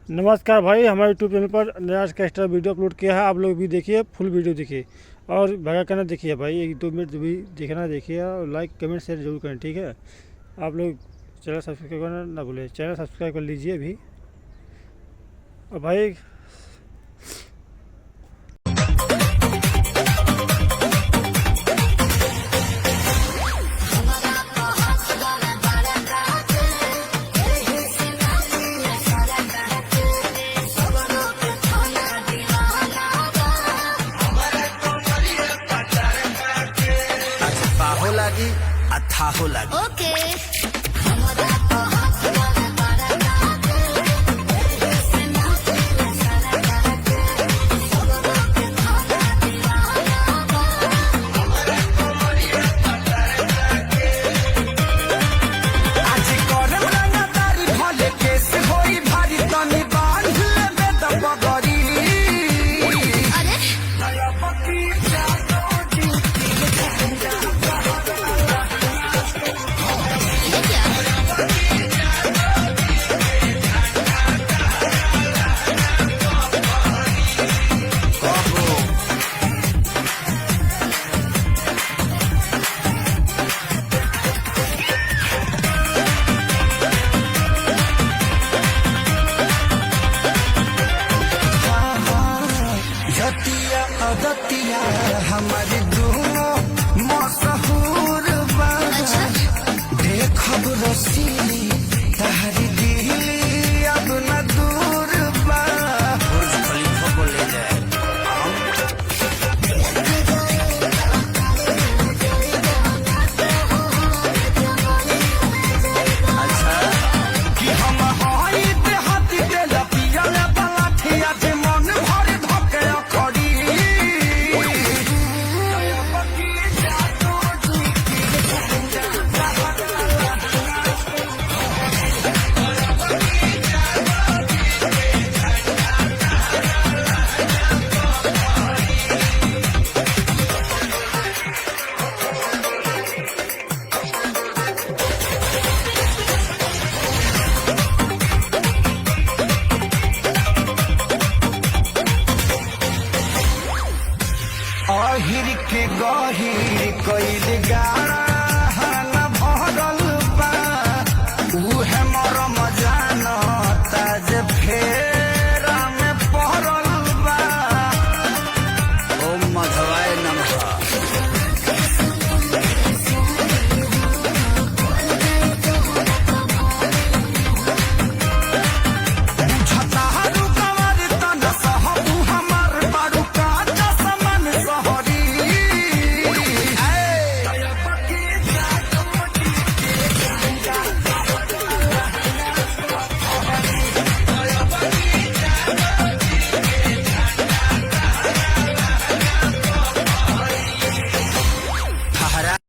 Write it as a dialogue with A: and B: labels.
A: नमस्कार भाई, हमारे यूट्यूब चैनल पर नया का एक्स्ट्रा वीडियो अपलोड किया है। आप लोग भी देखिए, फुल वीडियो देखिए और भगा करना देखिए भाई। 1-2 मिनट भी देखना देखिए और लाइक कमेंट शेयर जरूर करें, ठीक है। आप लोग चैनल सब्सक्राइब करना ना भूलें, चैनल सब्सक्राइब कर लीजिए अभी। और भाई
B: बाहो लागी अथाहो लागी
C: Okay.